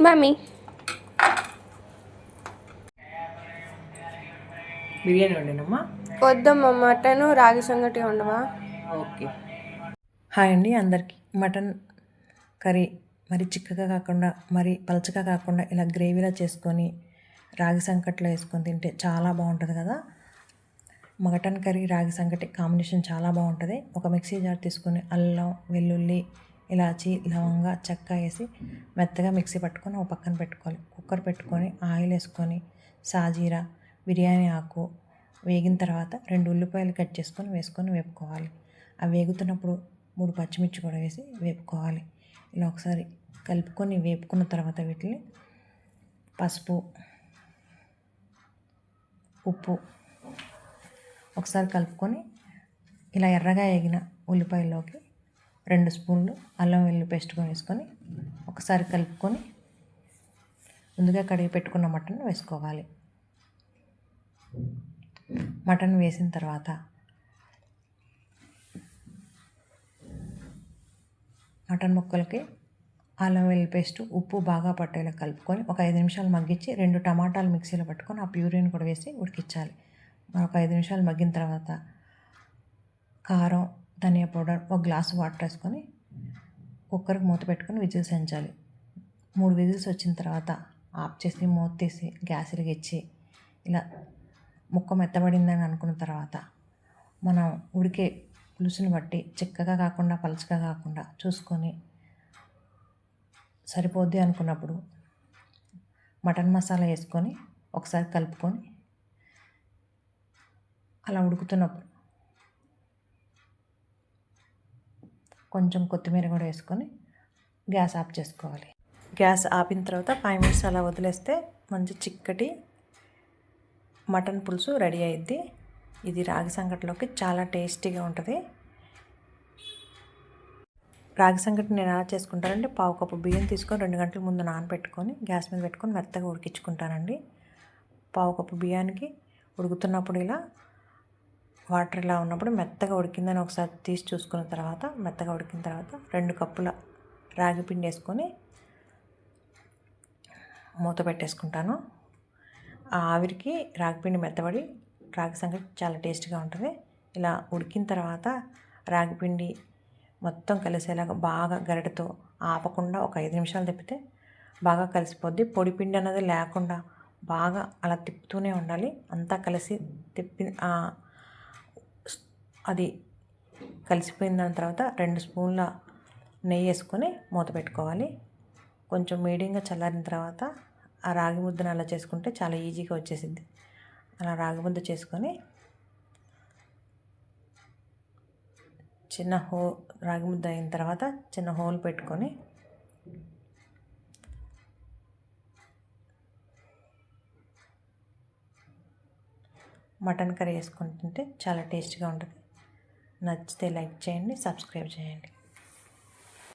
Mummy biryani వండినమ్మా. వద్దమ్మా, mutton రాగి సంగటి ఉండవా? ఓకే. హాయ్ అండి అందరికీ. మటన్ కర్రీ మరి చిక్కగా కాకుండా మరి పలచగా కాకుండా ఇలా గ్రేవీలా చేసుకొని రాగి సంకట్లో వేసుకొని తింటే చాలా బాగుంటుంది కదా. మటన్ కర్రీ రాగి సంకటి కాంబినేషన్ చాలా బాగుంటుంది. ఒక మిక్సీ జార్ తీసుకొని అల్లం, వెల్లుల్లి, ఇలాచి, లవంగ, చెక్క వేసి మెత్తగా మిక్సీ పట్టుకొని ఒక పక్కన పెట్టుకోవాలి. కుక్కర్ పెట్టుకొని ఆయిల్ వేసుకొని సాజీరా, బిర్యానీ ఆకు వేగిన తర్వాత 2 ఉల్లిపాయలు కట్ చేసుకొని వేసుకొని వేపుకోవాలి. అవి వేగుతున్నప్పుడు 3 పచ్చిమిర్చి కూడా వేసి వేపుకోవాలి. ఇలా ఒకసారి కలుపుకొని వేపుకున్న తర్వాత వీటిని పసుపు, ఉప్పు ఒకసారి కలుపుకొని ఇలా ఎర్రగా వేగిన ఉల్లిపాయల్లోకి 2 స్పూన్లు అల్లం వెల్లుల్లి పేస్ట్ వేసుకొని ఒకసారి కలుపుకొని ముందుగా కడిగి పెట్టుకున్న మటన్ వేసుకోవాలి. మటన్ వేసిన తర్వాత మటన్ ముక్కలకి అల్లం వెల్లుల్లి పేస్ట్, ఉప్పు బాగా పట్టేలా కలుపుకొని ఒక 5 నిమిషాలు మగ్గించి 2 టమాటాలు మిక్సీలో పట్టుకొని ఆ ప్యూరీని కూడా వేసి ఉడికించాలి. మరొక 5 నిమిషాలు మగ్గిన తర్వాత కారం, ధనియా పౌడర్, 1 గ్లాసు వాటర్ వేసుకొని కుక్కర్కి మూత పెట్టుకొని విజిల్స్ వేయించాలి. 3 విజిల్స్ వచ్చిన తర్వాత ఆఫ్ చేసి మూత తీసి గ్యాస్ వెలిగించి ఇలా ముక్క మెత్తబడిందని అనుకున్న తర్వాత మనం ఉడికే పులుసుని బట్టి చిక్కగా కాకుండా పలచగా కాకుండా చూసుకొని సరిపోద్ది అనుకున్నప్పుడు మటన్ మసాలా వేసుకొని ఒకసారి కలుపుకొని అలా ఉడుకుతున్నప్పుడు కొంచెం కొత్తిమీర కూడా వేసుకొని గ్యాస్ ఆఫ్ చేసుకోవాలి. గ్యాస్ ఆపిన తర్వాత 5 మినిట్స్ అలా వదిలేస్తే మంచి చిక్కటి మటన్ పులుసు రెడీ అయ్యిద్ది. ఇది రాగి సంకటిలోకి చాలా టేస్టీగా ఉంటుంది. రాగి సంకటి నేను ఎలా చేసుకుంటానంటే 1/4 కప్పు బియ్యం తీసుకొని 2 గంటల ముందు నానబెట్టుకొని గ్యాస్ మీద పెట్టుకొని మెత్తగా ఉడికించుకుంటానండి. 1/4 కప్పు బియ్యానికి ఉడుకుతున్నప్పుడు ఇలా వాటర్ ఇలా ఉన్నప్పుడు మెత్తగా ఉడికిందని ఒకసారి తీసి చూసుకున్న తర్వాత మెత్తగా ఉడికిన తర్వాత 2 కప్పుల రాగి పిండి వేసుకొని మూత పెట్టేసుకుంటాను. ఆ ఆవిరికి రాగి పిండి మెత్తబడి రాగి సంగటి చాలా టేస్ట్గా ఉంటుంది. ఇలా ఉడికిన తర్వాత రాగి పిండి మొత్తం కలిసేలాగా బాగా గరిటెతో ఆపకుండా ఒక 5 నిమిషాలు తిప్పితే బాగా కలిసిపోద్ది. పొడి పిండి అన్నది లేకుండా బాగా అలా తిప్పుతూనే ఉండాలి. అంతా కలిసి అది కలిసిపోయిన దాని తర్వాత 2 స్పూన్ల నెయ్యి వేసుకొని మూత పెట్టుకోవాలి. కొంచెం మీడియంగా చల్లారిన తర్వాత ఆ రాగి ముద్దను అలా చేసుకుంటే చాలా ఈజీగా వచ్చేసింది. అలా రాగి ముద్ద చేసుకొని రాగి ముద్ద అయిన తర్వాత చిన్న హోల్ పెట్టుకొని మటన్ కర్రీ వేసుకొని తింటే చాలా టేస్ట్గా ఉంటుంది. నచ్చితే లైక్ చేయండి, సబ్స్క్రైబ్ చేయండి.